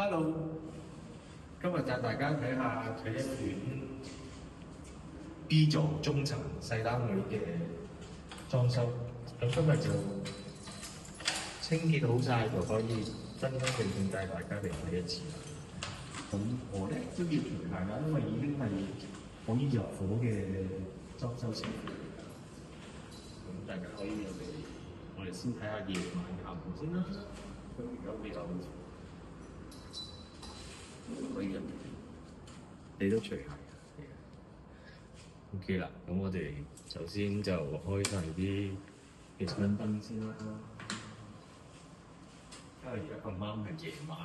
Hello，今日帶大家睇一段 B 座中層細單位嘅裝修。咁今日就清潔好晒，就可以真正帶大家嚟睇一次。咁我咧都要除鞋啦，因為已經係可以入伙嘅裝修師傅。咁大家可以入嚟，我哋先睇下夜晚嘅效果先啦。咁而家比較可以入，你都除鞋嘅。OK 啦，咁我哋首先就開晒啲嘅燈燈先啦。因為而家咁啱係夜晚，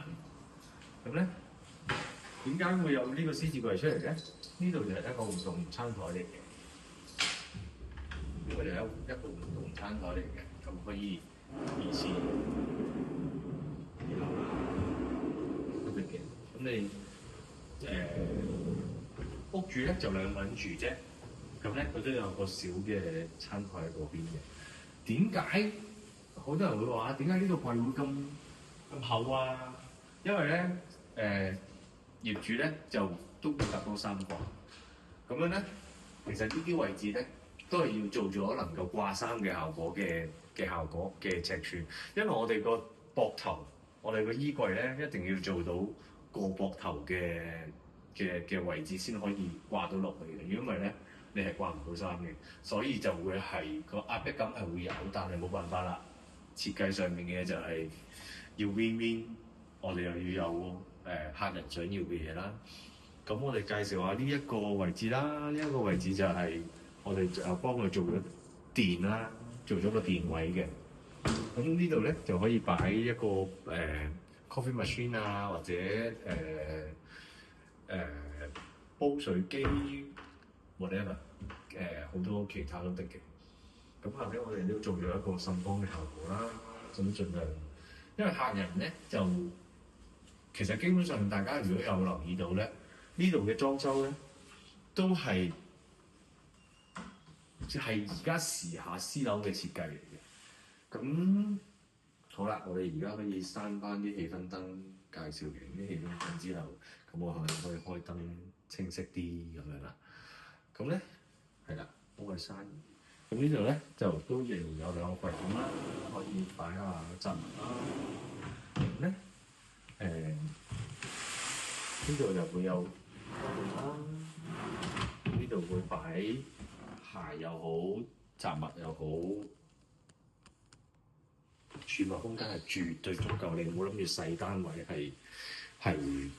咁咧點解會有呢個獅子櫃出嚟咧？呢度就係一個活動餐台嚟嘅，呢個就係一個活動餐台嚟嘅，咁可以二次都得嘅。咁你屋主咧就兩個人住啫，咁咧佢都有個小嘅餐台喺嗰邊嘅。點解好多人會話點解呢個櫃會咁厚啊？因為咧業主咧就都會搭多3個，咁樣咧其實呢啲位置咧都係要做咗能夠掛衫嘅效果嘅尺寸，因為我哋個膊頭，我哋個衣櫃咧一定要做到個膊頭嘅位置先可以掛到落去嘅，如果唔係咧你係掛唔到衫嘅，所以就會係個壓迫感係會有，但係冇辦法啦。設計上面嘅就係要 win-win， 我哋又要有客人想要嘅嘢啦。咁我哋介紹下呢一個位置啦，呢一個位置就係我哋就幫佢做咗電啦，做咗個電位嘅。咁呢度咧就可以擺一個coffee machine 啊，或者煲水機 whatever 好多其他都得嘅。咁後尾我哋都做咗一個滲光嘅效果啦，咁盡量，因為客人咧就其實基本上大家如果有留意到咧，呢度嘅裝修咧都係而家時下私樓嘅設計嚟嘅。咁好啦，我哋而家可以閂翻啲氣氛燈，介紹完啲氣氛燈之後，咁我係可以開燈清晰啲咁樣啦。咁咧係啦，幫佢閂。咁呢度咧就都仍然有2個櫃桶啦，可以擺下雜物啦。咁咧呢度就會有啦，呢度會擺鞋又好，雜物又好，儲物空間係絕對足夠。你唔好諗住細單位係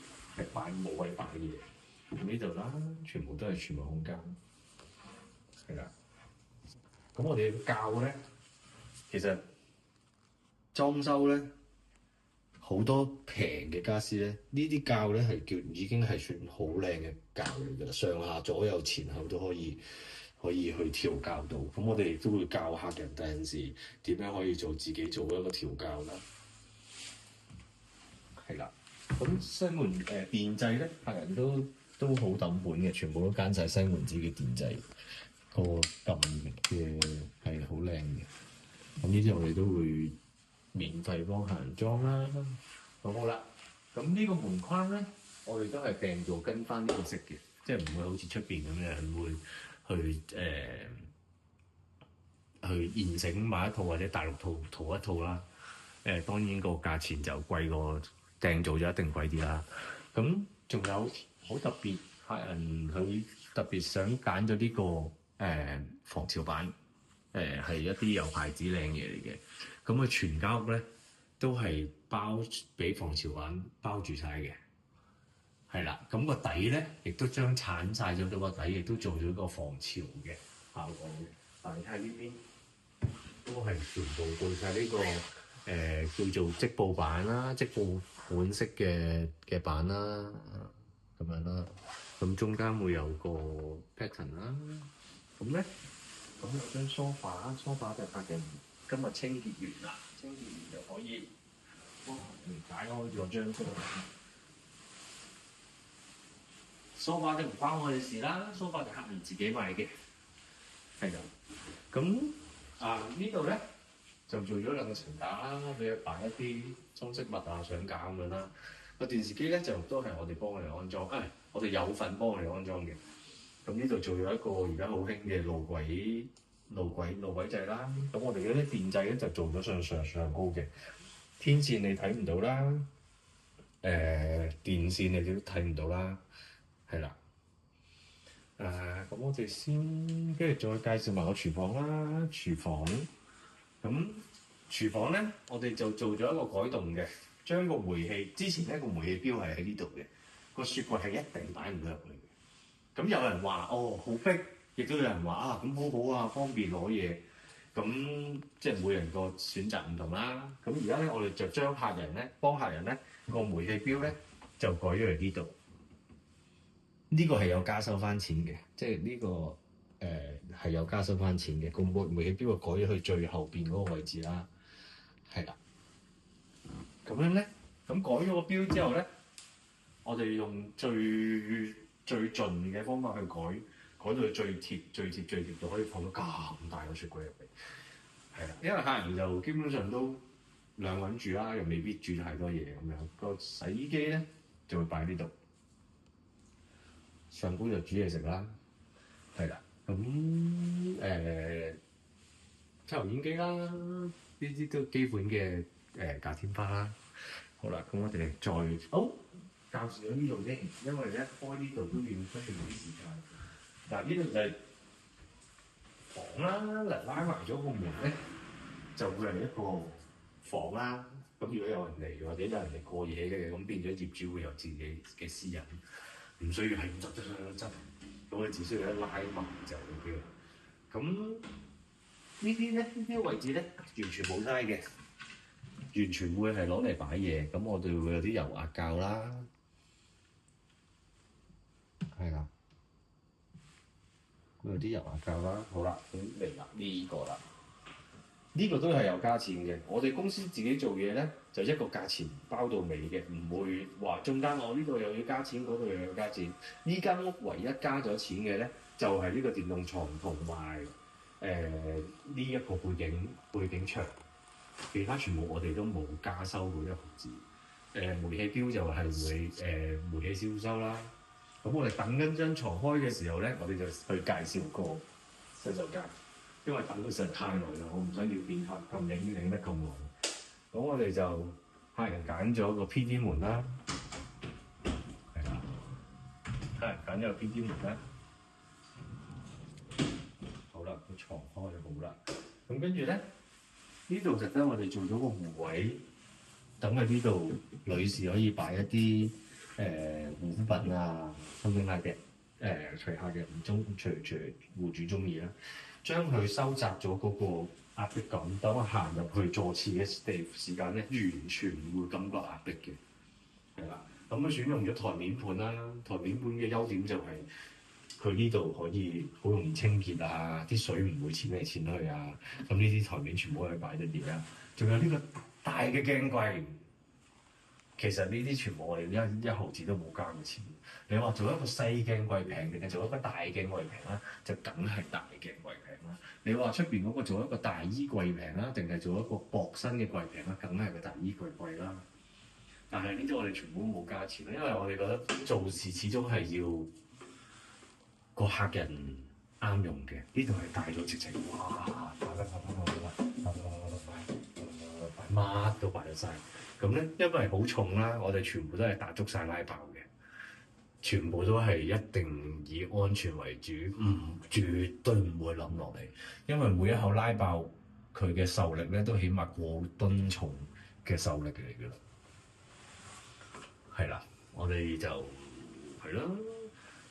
擺冇位擺嘢。咁呢度啦，全部都係儲物空間，係啦。咁我哋嘅鉸咧，其實裝修咧好多平嘅傢俬咧，呢啲鉸咧係已經係算好靚嘅鉸嚟㗎啦，上下左右前後都可以去調校到。咁我哋亦都會教客人第陣時點樣可以自己做一個調校啦。係啦，咁西門電掣咧，客人都好抌本嘅，全部都揀晒西門子嘅電掣。個撳嘅係好靚嘅，咁呢啲我哋都會免費幫客人裝啦。咁好啦，咁呢個門框咧，我哋都係訂做跟翻呢個色嘅，即係唔會好似出邊咁樣會去現成買一套或者大陸圖一套啦。當然個價錢就貴過訂做就一定貴啲啦。咁仲有好特別，客人佢特別想揀咗呢個。防潮板係一啲有牌子靚嘢嚟嘅，咁佢全間屋咧都係包俾防潮板包住晒嘅，係啦。咁個底咧亦都將鏟晒咗，到個底亦都做咗個防潮嘅效果嘅。但係睇下呢邊都係全部做晒呢個叫做織布板啦，織布款式嘅板啦，咁樣啦。咁中間會有個 pattern 啦。咁咧，咁有張梳化就客人今日清潔完啦，清潔完就可以幫客人解開咗張梳化。梳化就唔關我哋事啦，梳化就客人自己買嘅，係咁。咁呢度咧就做咗2個層架啦，俾佢擺一啲裝飾物啊、相架咁樣啦。個電視機咧就都係我哋幫佢哋安裝，我哋有份幫佢哋安裝嘅。咁呢度做咗一個而家好興嘅路軌掣啦。咁我哋嗰啲電掣咧就做咗上高嘅。天線你睇唔到啦，電線你都睇唔到啦，係啦。咁我哋先跟住再介紹埋個廚房啦。廚房咧，我哋就做咗一個改動嘅，將個煤氣之前咧個煤氣錶係喺呢度嘅，個雪櫃係一定擺唔到入去嘅。咁有人話好逼，亦都有人話咁好好啊，方便攞嘢。咁即係每人個選擇唔同啦。咁而家咧，我哋就將幫客人咧個煤氣錶咧就改咗嚟呢度。呢個係有加收翻錢嘅，即係呢個係有加收翻錢嘅。個煤氣錶就改咗去最後邊嗰個位置啦，係啦。咁樣咧，咁改咗個錶之後咧，我哋用最盡嘅方法去改到最貼到可以放到咁大個雪櫃入嚟，係啦。因為客人就基本上都兩個人住啦，又未必煮太多嘢咁樣。個洗衣機咧就會擺呢度。上高就煮嘢食啦，係啦，咁抽油煙機啦，呢啲都基本嘅隔天花啦。好啦，咁我哋再介紹咗呢度先，因為咧開呢度都要需要啲時間。嗱，呢度就係房啦，嗱拉埋咗個門咧，就會係一個房啦。咁如果有人嚟或者有人嚟過夜嘅，咁變咗業主會有自己嘅私隱。唔需要係執，咁你只需要一拉埋就 OK 啦。咁呢啲位置咧，完全冇嘥嘅，完全會係攞嚟擺嘢。咁我哋會有啲油壓膠啦，係啦，會有啲油壓膠啦。好啦，咁嚟啦呢個啦。呢個都係有加錢嘅。我哋公司自己做嘢咧，就一個價錢包到尾嘅，唔會話中間我呢度又要加錢，嗰度又要加錢。呢間屋唯一加咗錢嘅咧，就係呢個電動床同埋呢一個背景牆，其他全部我哋都冇加收過一毫子。煤氣錶就係會煤氣銷收啦。咁我哋等緊張床開嘅時候咧，我哋就去介紹個洗手間。因為等佢實在太耐啦，我唔想要變客咁影得咁耐。咁我哋就客人揀咗個 PD 門啦，係啦，客人揀咗個 PD 門啦。好啦，個床開就好啦。咁跟住咧，呢度特登我哋做咗個護位，等喺呢度女士可以擺一啲護膚品啊、身邊嘅除下嘅隨戶主中意啦。將佢收窄咗嗰個壓迫感，等我行入去坐廁嘅時間咧，完全唔會感覺壓迫嘅，係啦。咁啊選用咗台面盤啦，台面盤嘅優點就係佢呢度可以好容易清潔啊，啲水唔會濺嚟濺去啊。咁呢啲台面全部可以擺得嘢啊。仲有呢個大嘅鏡櫃，其實呢啲全部我哋一毫子都冇加過錢。你話做一個細鏡櫃平定係做一個大鏡櫃平啦，就梗係大鏡櫃平啦。你話出邊嗰個做一個大衣櫃平啦，定係做一個薄身嘅櫃平啦，梗係個大衣櫃貴啦。但係呢啲我哋全部都冇加錢啦，因為我哋覺得做事始終係要個客人啱用嘅。呢度係大咗直情，哇！乜都擺得晒。咁咧，因為好重啦，我哋全部都係打足晒拉爆嘅。全部都係一定以安全為主，絕對唔會冧落嚟，因為每一口拉爆佢嘅受力咧，都起碼過噸重嘅受力嚟㗎啦。係啦，我哋就係啦。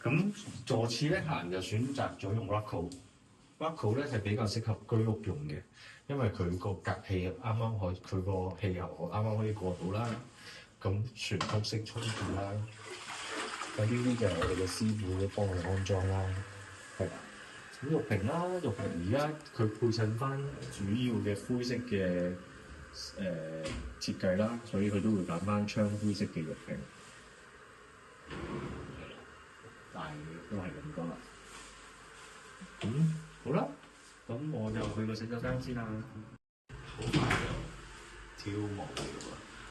咁座廁咧，客人就選擇咗用 Rocco 咧係比較適合居屋用嘅，因為佢個隔氣佢個氣候啱啱可以過到啦。咁全幅式沖廁啦。咁呢啲就係我哋嘅師傅都幫我哋安裝啦，係啦。咁玉屏啦，玉屏而家佢配襯翻主要嘅灰色嘅設計啦，所以佢都會揀翻槍灰色嘅玉屏。但係都係咁多啦。咁好啦，咁我就去個洗手間先啦。好快就跳舞㗎喎。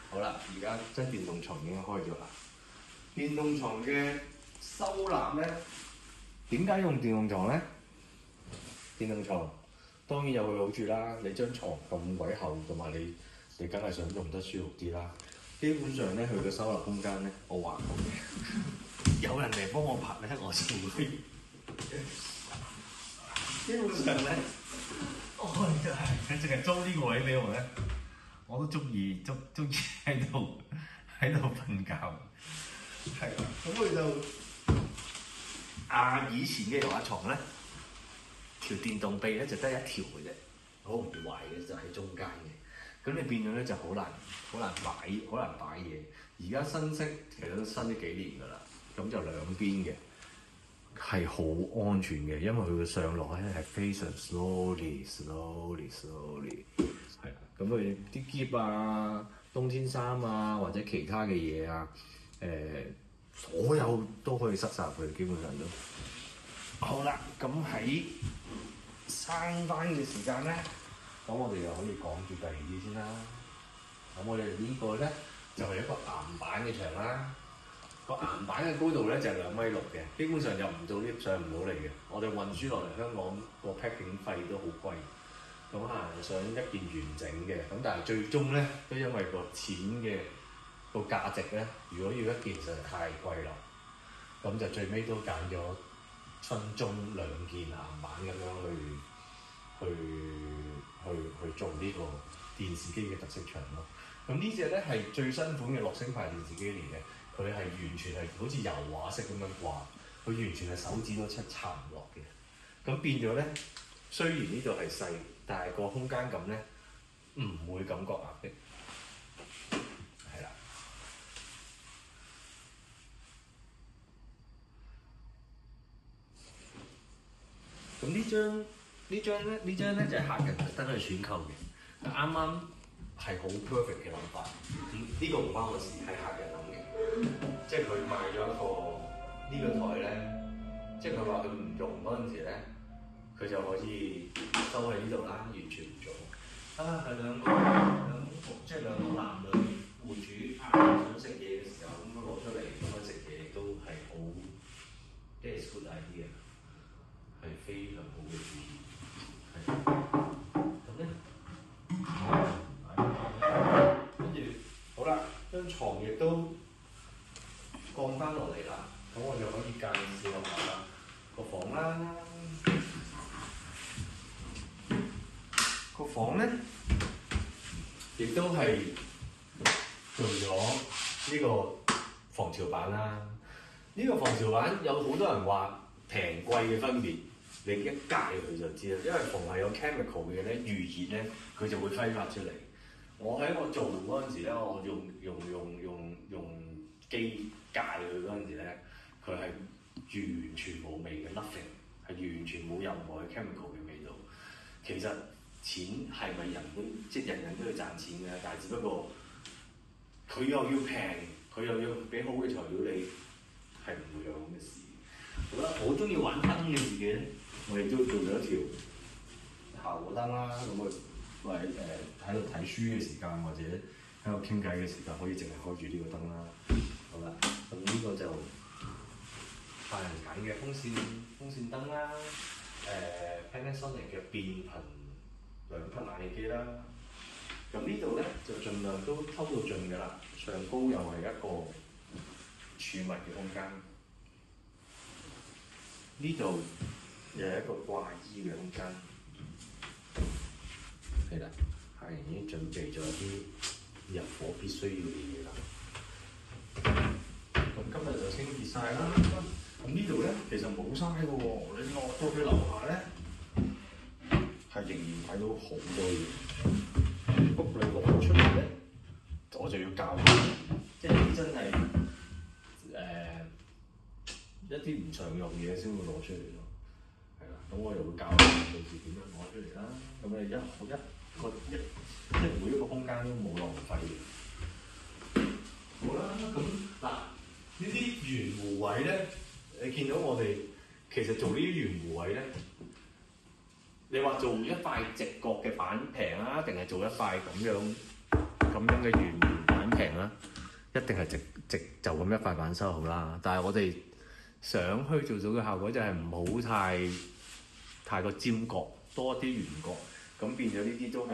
好好啦，而家將電動床已經開咗啦。電動床嘅收納咧，點解用電動床咧？電動床當然有佢好處啦。你張床咁鬼厚，同埋你梗係想用得舒服啲啦。基本上咧，佢嘅收納空間咧，我話過嘅，有人嚟幫我拍咧，我就會。基本上咧，我就係佢淨係租呢個位俾我咧，我都中意喺度瞓覺。係啦，咁佢就以前嘅遊客床咧，條電動臂咧就得一條嘅啫，好唔壞嘅就喺中間嘅。咁你變咗咧就好難擺嘢。而家新式其實都新咗幾年㗎啦，咁就兩邊嘅。係好安全嘅，因為佢嘅上落咧係非常 slowly，係啦。咁佢啲篋啊、冬天衫啊或者其他嘅嘢啊，所有都可以塞晒入去，基本上都好啦。咁喺生翻嘅時間咧，咁我哋又可以講住第二啲先啦。咁我哋呢個咧就係一個岩板嘅牆啦。個岩板嘅高度咧就係2.6米嘅，基本上就唔到 lift 上唔到嚟嘅。我哋運輸落嚟香港個 packing 費都好貴，咁想一件完整嘅，咁但係最終咧都因為個錢嘅個價值咧，如果要一件實在太貴啦，咁就最尾都揀咗分中2件岩板咁樣去做呢個電視機嘅特色牆咯。咁呢隻咧係最新款嘅樂聲牌電視機嚟嘅。佢係完全係好似油畫式咁樣掛，佢完全係手指都插唔落嘅。咁變咗咧，雖然呢度係細，但係個空間感咧唔會感覺壓迫。係啦。咁呢張咧就係客人特登去選購嘅，啱啱係好 perfect 嘅諗法。呢個唔關我事，係客人諗嘅。即係佢買咗一個呢個台咧，即係佢話佢唔用嗰陣時咧，佢就可以收喺呢度啦，完全唔做。係兩個男女戶主想食嘢嘅時候，咁樣攞出嚟咁樣食嘢都係好 ，that's good idea， 係非常好嘅主意。咁咧，跟住好啦，張床亦都降翻落嚟啦，咁我就可以介紹下個房啦。個房咧，亦都係做咗呢個防潮板啦。呢個防潮板有好多人話平貴嘅分別，你一戒佢就知啦。因為逢係有 chemical 嘅咧，遇熱咧，佢就會揮發出嚟。我做嗰陣時咧，我用機戒佢嗰陣時咧，佢係完全冇味嘅 ，nothing， 係完全冇任何嘅 chemical 嘅味道。其實錢係咪人人都要賺錢嘅？但係只不過佢又要平，佢又要俾好嘅材料你，係唔會有咁嘅事。好啦，我中意玩燈嘅自己咧，我亦都做咗一條效果燈啦。咁喺度睇書嘅時間，或者喺度傾偈嘅時間，可以淨係開住呢個燈啦。好啦，咁呢個就客人揀嘅風扇燈啦。Panasonic 嘅變頻2匹冷氣機啦。咁呢度咧就盡量都偷到盡㗎啦。上高又係一個儲物嘅空間，呢度又係一個掛衣嘅空間。係啦，客人已經準備咗啲入伙必須要嘅嘢啦。咁今日就清潔晒啦。咁呢度咧其實冇嘥嘅喎，你落到去樓下咧，係仍然睇到好多嘢。不過你攞出嚟咧，我就要教你，即係真係一啲唔常用嘢先會攞出嚟咯。係啦，咁我又會教你到時點樣攞出嚟啦。咁你即係每一個空間都冇浪費嘅。好啦，咁嗱呢啲圓弧位咧，你見到我哋其實做呢啲圓弧位咧，你話做一塊直角嘅板平啊，定係做一塊咁樣嘅圓弧板平啦，一定係直就咁一塊板收好啦。但係我哋想去做到嘅效果就係唔好太過尖角，多啲圓角，咁變咗呢啲都係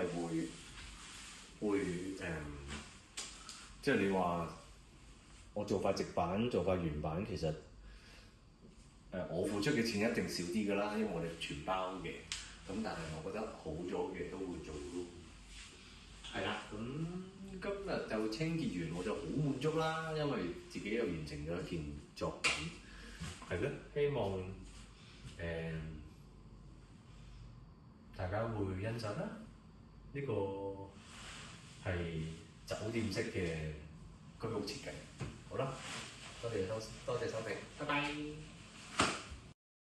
會即係你話我做塊直板做塊圓板，其實我付出嘅錢一定少啲㗎啦，因為我哋全包嘅。咁但係我覺得好咗嘅都會做咯。係啦，咁今日就清潔完我就好滿足啦，因為自己又完成咗一件作品。係咯，希望大家會欣賞啦。呢個係酒店式嘅居屋設計。好啦，多謝收聽，拜拜。